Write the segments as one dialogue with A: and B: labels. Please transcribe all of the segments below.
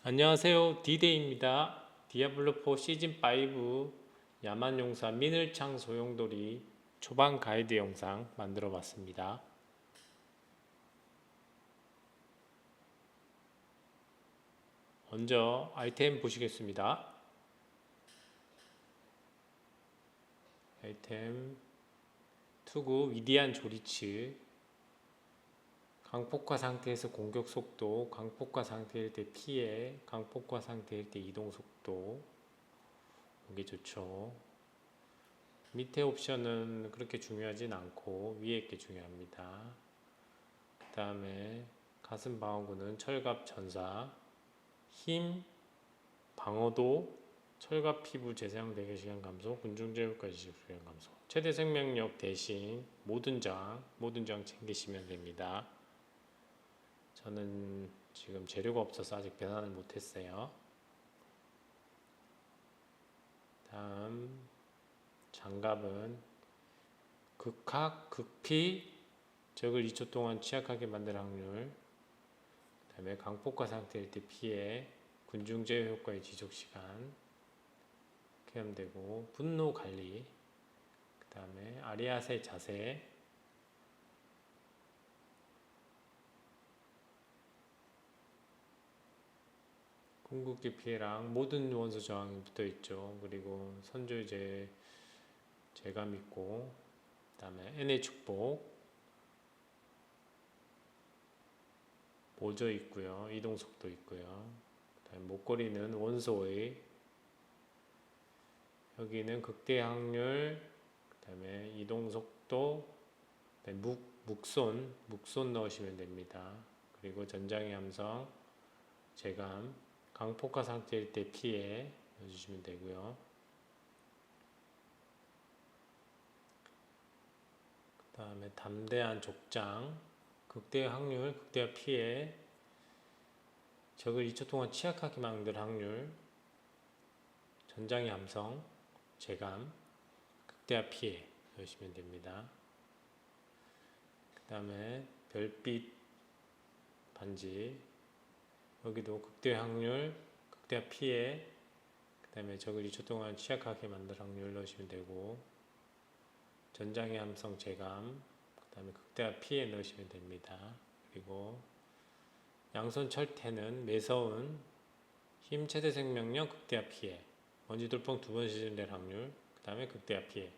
A: 안녕하세요. 디데이입니다. 디아블로4 시즌5 야만용사 민을창 소용돌이 초반 가이드 영상 만들어 봤습니다. 먼저 아이템 보시겠습니다. 아이템 투구 위대한 조리츠, 강폭화 상태에서 공격 속도, 강폭화 상태일 때 피해, 강폭화 상태일 때 이동 속도. 이게 좋죠. 밑에 옵션은 그렇게 중요하진 않고 위에 게 중요합니다. 그 다음에 가슴 방어구는 철갑 전사, 힘, 방어도, 철갑 피부 재사용 대기 시간 감소, 군중제 효과 지속 시간 감소. 최대 생명력 대신 모든 저항 챙기시면 됩니다. 저는 지금 재료가 없어서 아직 변환을 못했어요. 다음 장갑은 극학, 극피, 적을 2초 동안 취약하게 만들 확률, 그 다음에 강폭화 상태일 때 피해, 군중제어 효과의 지속시간 포함되고, 분노 관리, 그 다음에 아리아세 자세, 궁극기 피해랑 모든 원소 저항이 붙어있죠. 그리고 선조제 제감 있고, 그 다음에 NA 축복, 보조 있고요. 이동 속도 있고요. 그다음에 목걸이는 원소의, 여기는 극대 확률, 그다음에 이동 속도, 묵손 넣으시면 됩니다. 그리고 전장의 함성, 제감, 강폭화 상태일 때 피해 넣어주시면 되고요. 그 다음에 담대한 족장, 극대 확률, 극대화 피해, 적을 2초 동안 취약하게 만들 확률, 전장의 함성, 제감, 극대화 피해 넣으시면 됩니다. 그 다음에 별빛 반지, 여기도 극대 확률, 극대화 피해, 그 다음에 적을 2초 동안 취약하게 만들 확률 넣으시면 되고, 전장의 함성 제감, 그 다음에 극대화 피해 넣으시면 됩니다. 그리고 양손 철퇴는 매서운, 힘 최대 생명력, 극대화 피해, 먼지 돌풍 2번 시즌될 확률, 그 다음에 극대화 피해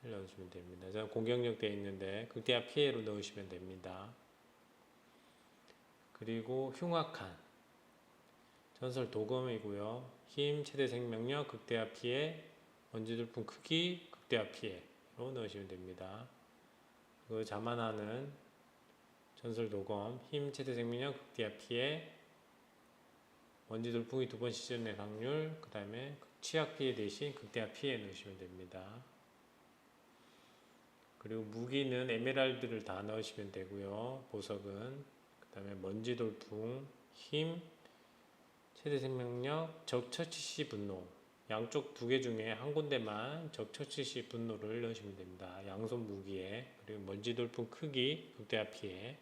A: 넣으시면 됩니다. 저는 공격력 되어 있는데 극대화 피해로 넣으시면 됩니다. 그리고 흉악한 전설 도검이고요. 힘 최대 생명력, 극대화 피해, 먼지 돌풍 크기, 극대화 피해로 넣으시면 됩니다. 그리고 자만하는 전설 도검, 힘 최대 생명력, 극대화 피해, 먼지 돌풍이 2번 시즌의 확률, 그 다음에 취약 피해 대신 극대화 피해 넣으시면 됩니다. 그리고 무기는 에메랄드를 다 넣으시면 되고요. 보석은, 그 다음에 먼지 돌풍, 힘, 최대 생명력, 적 처치 시 분노, 양쪽 2개 중에 한 군데만 적 처치 시 분노를 넣으시면 됩니다. 양손 무기에. 그리고 먼지 돌풍 크기, 극대화 피해,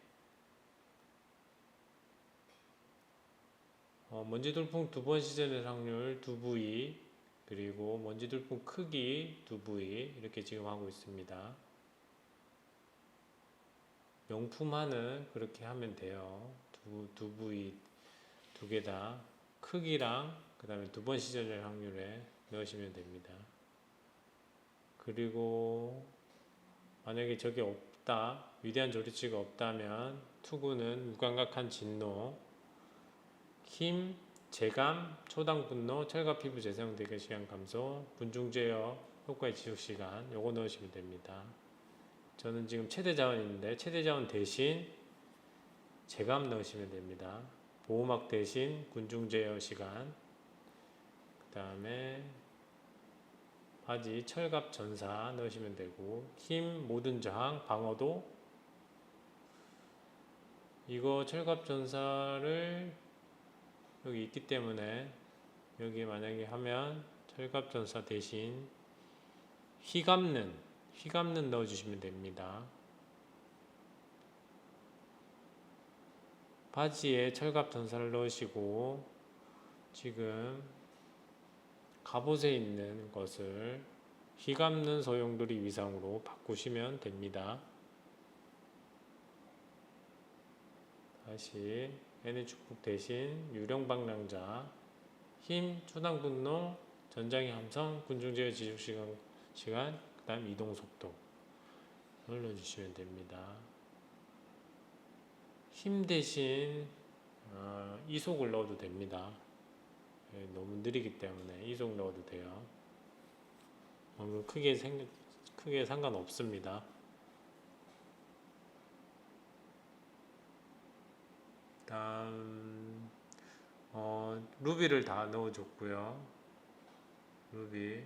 A: 먼지 돌풍 2번 시즌의 확률 2부위, 그리고 먼지 돌풍 크기 2부위 이렇게 지금 하고 있습니다. 명품화는 그렇게 하면 돼요. 두 부위 2개 다 크기랑 그 다음에 2번 시즌의 확률에 넣으시면 됩니다. 그리고 만약에 저게 없다, 위대한 조리치가 없다면 투구는 무감각한 진노, 힘, 재감, 초당 분노, 철갑 피부 재사용 대기 시간 감소, 분중 제어 효과의 지속 시간 요거 넣으시면 됩니다. 저는 지금 최대 자원인데 최대 자원 대신 재감 넣으시면 됩니다. 보호막 대신 군중 제어 시간, 그 다음에 바지 철갑 전사 넣으시면 되고, 힘 모든 저항 방어도, 이거 철갑 전사를 여기 있기 때문에 여기 만약에 하면 철갑 전사 대신 휘감는 넣어주시면 됩니다. 바지에 철갑 전사를 넣으시고 지금 갑옷에 있는 것을 휘감는 소용돌이 위상으로 바꾸시면 됩니다. 다시 N의 축복 대신 유령방랑자, 힘, 초당분노, 전장의 함성, 군중제어 지속시간, 그 다음 이동속도 눌러주시면 됩니다. 힘 대신 이속을 넣어도 됩니다. 너무 느리기 때문에 이속 넣어도 돼요. 크게 상관없습니다. 다음 루비를 다 넣어줬고요. 루비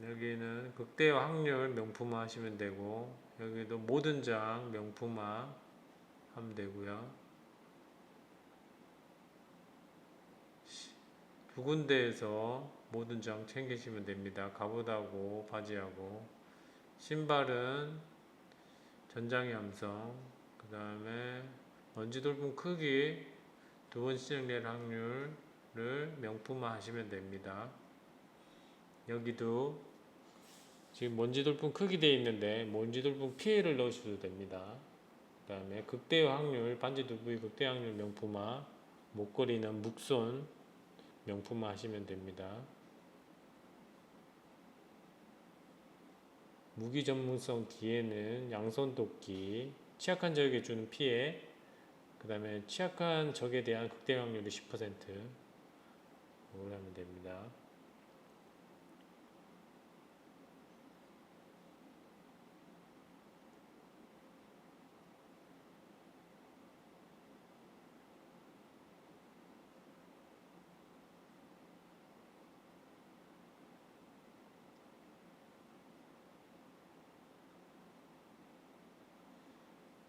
A: 여기는 극대화 확률 명품화 하시면 되고 여기도 모든 장 명품화 하면 되고요. 두 군데에서 모든 장 챙기시면 됩니다. 갑옷하고 바지하고 신발은 전장의 함성, 그 다음에 먼지 돌풍 크기 두 번 시정될 확률을 명품화 하시면 됩니다. 여기도 지금 먼지 돌풍 크기 되어 있는데 먼지 돌풍 피해를 넣으셔도 됩니다. 그 다음에 극대화 확률, 반지 두 부위 극대화 확률 명품화, 목걸이는 묵손 명품화 하시면 됩니다. 무기 전문성 뒤에는 양손 도끼, 취약한 적에게 주는 피해, 그 다음에 취약한 적에 대한 극대 확률이 10% 올라가면 됩니다.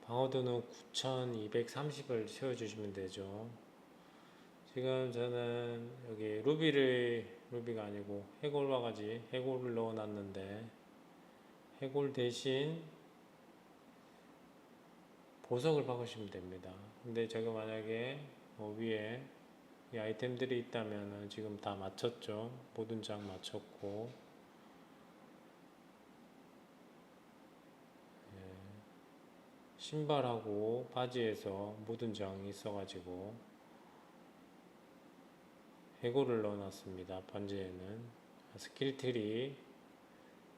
A: 방어도는 9230을 채워주시면 되죠. 지금 저는 여기 루비가 아니고 해골바가지 해골을 넣어놨는데 해골 대신 보석을 박으시면 됩니다. 근데 제가 만약에 위에 이 아이템들이 있다면 지금 다 맞췄죠. 모든 장 맞췄고 신발하고 바지에서 모든 장이 있어가지고 해골을 넣어놨습니다. 반지에는 스킬트리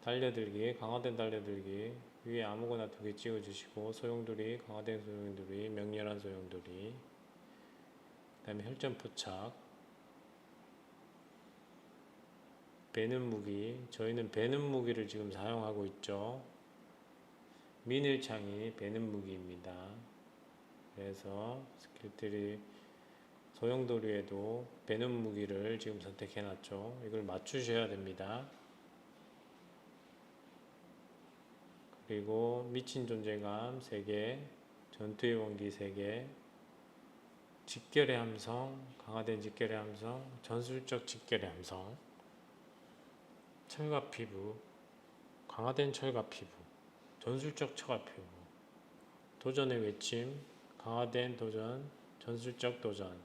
A: 달려들기, 강화된 달려들기 위에 아무거나 두 개 찍어주시고 소용돌이, 강화된 소용돌이, 명렬한 소용돌이, 그 다음에 혈전 포착, 베는 무기, 저희는 베는 무기를 지금 사용하고 있죠. 민일창이 베는 무기입니다. 그래서 스킬들이 소용돌이에도 베는 무기를 지금 선택해놨죠. 이걸 맞추셔야 됩니다. 그리고 미친 존재감 3개, 전투의 원기 3개, 직결의 함성, 강화된 직결의 함성, 전술적 직결의 함성, 철갑 피부, 강화된 철갑 피부, 전술적 철갑 피부, 도전의 외침, 강화된 도전, 전술적 도전,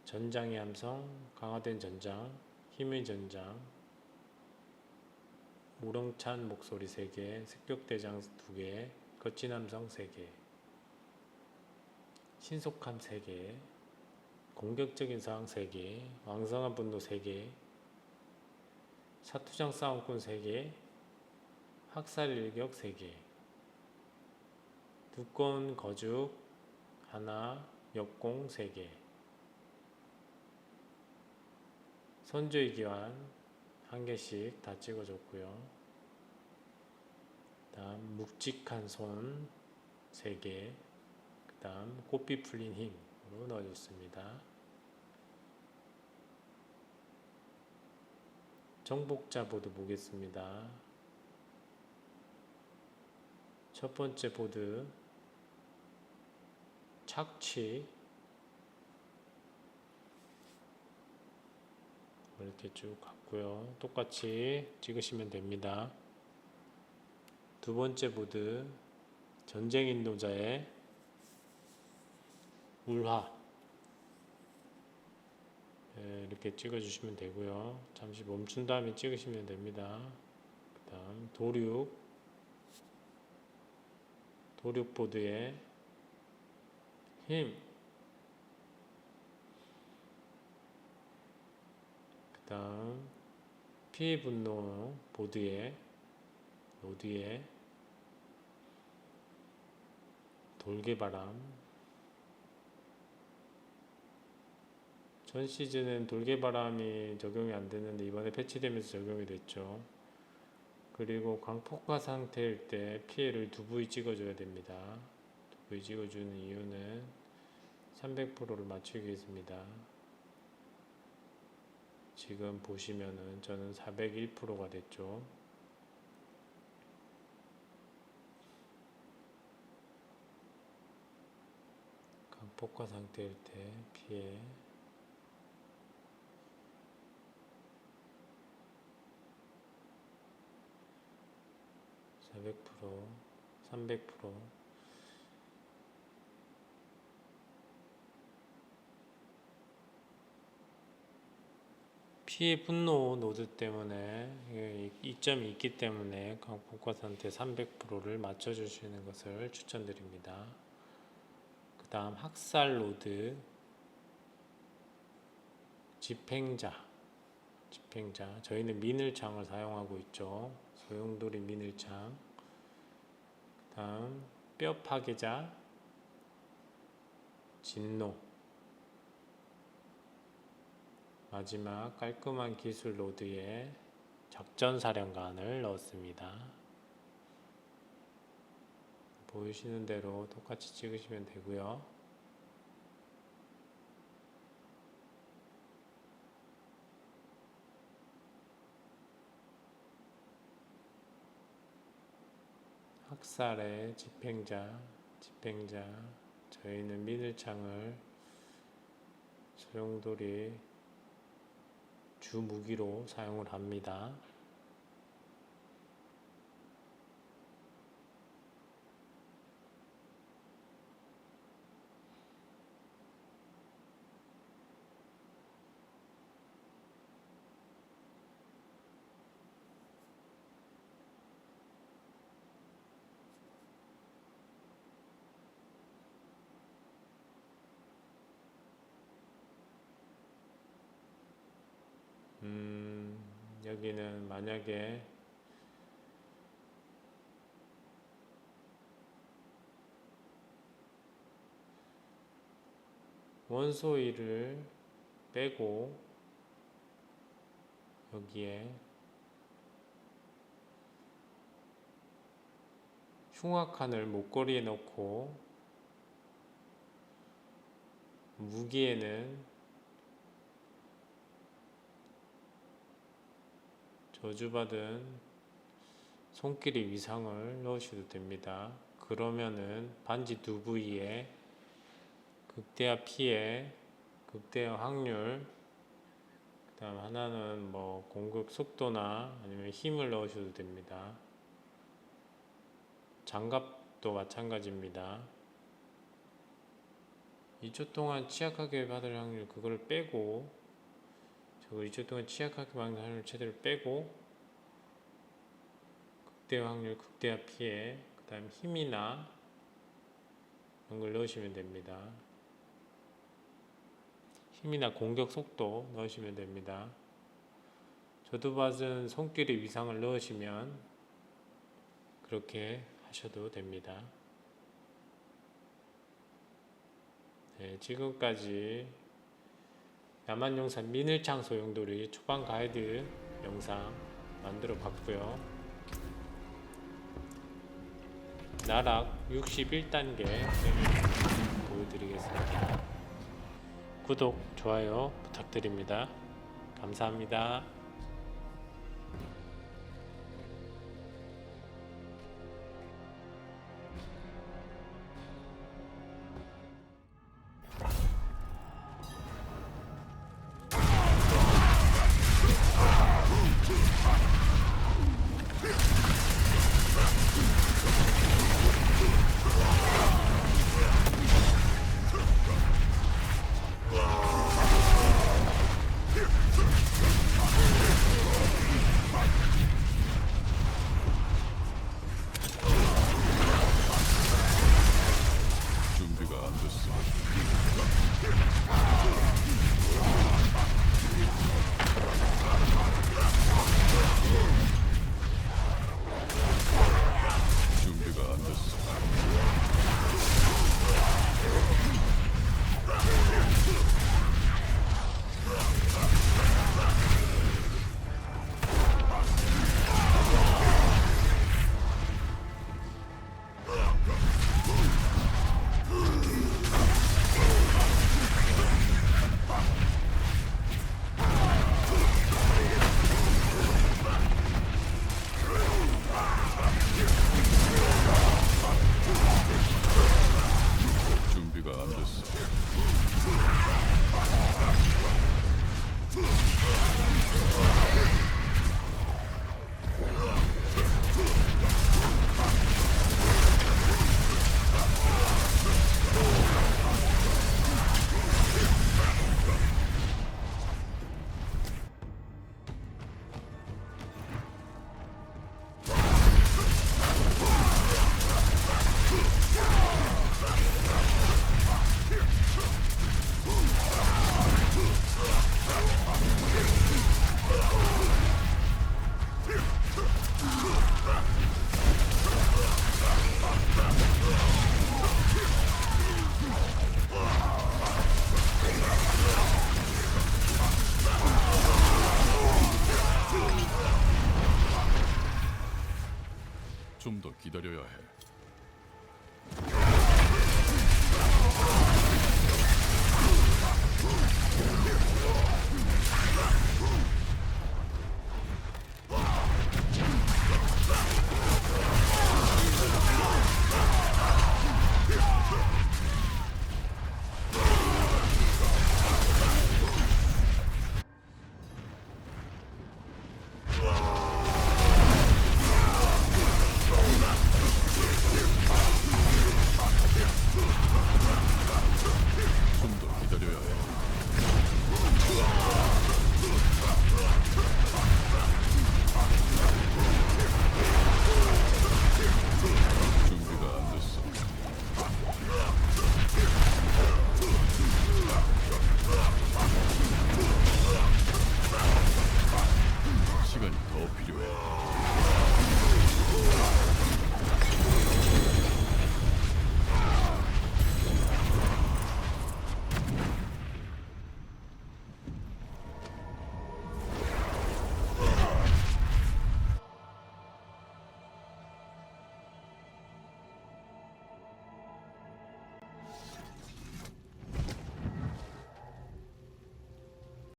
A: 전장의 함성, 강화된 전장, 힘의 전장, 우렁찬 목소리 3개, 습격대장 2개, 거친 함성 3개, 신속함 3개, 공격적인 상황 3개, 왕성한 분노 3개, 사투장 싸움꾼 3개, 학살 일격 3개, 두꺼운 거죽 1, 역공 3개, 선조의 기환 1개씩 다 찍어줬고요. 다음 묵직한 손 3개, 그 다음 꽃비 풀린 힘으로 넣어줬습니다. 정복자 보드 보겠습니다. 첫 번째 보드 착취 이렇게 쭉 갔고요. 똑같이 찍으시면 됩니다. 두 번째 보드 전쟁 인도자의 울화 이렇게 찍어주시면 되고요. 잠시 멈춘 다음에 찍으시면 됩니다. 그 다음 도륙 보드의 힘, 그 다음 피해 분노 보드의 노드의 돌개바람. 전 시즌은 돌개바람이 적용이 안 됐는데 이번에 패치되면서 적용이 됐죠. 그리고 광폭화 상태일 때 피해를 두 부위 찍어줘야 됩니다. 두 부위 찍어주는 이유는 300%를 맞추기 위해서입니다. 지금 보시면은 저는 401%가 됐죠. 광폭화 상태일 때 피해 400%, 300%. 피해 분노 노드 때문에 이점이 있기 때문에 광폭화 상태 300%를 맞춰주시는 것을 추천드립니다. 그 다음 학살 로드, 집행자. 저희는 미늘창을 사용하고 있죠. 소용돌이 미늘창. 그 다음 뼈 파괴자, 진노. 마지막 깔끔한 기술 로드에 작전사령관을 넣었습니다. 보이시는 대로 똑같이 찍으시면 되고요. 학살의 집행자. 저희는 미늘창을 소용돌이 주 무기로 사용을 합니다. 여기는 만약에 원소위를 빼고 여기에 흉악한을 목걸이에 넣고 무기에는 저주받은 손길이 위상을 넣으셔도 됩니다. 그러면은 반지 두 부위에 극대화 피해, 극대화 확률, 그 다음 하나는 뭐 공격 속도나 아니면 힘을 넣으셔도 됩니다. 장갑도 마찬가지입니다. 2초 동안 취약하게 받을 확률 그걸 빼고 저거 2초 동안 취약하게 받는 확률 최대로 빼고 극대화 확률, 극대화 피해, 그 다음 힘이나 이런 걸 넣으시면 됩니다. 힘이나 공격 속도 넣으시면 됩니다. 저주받은 손길의 위상을 넣으시면 그렇게 하셔도 됩니다. 네, 지금까지 야만용산 미늘창 소용돌이 초반 가이드 영상 만들어 봤고요. 나락 61단계 보여드리겠습니다. 구독, 좋아요 부탁드립니다. 감사합니다.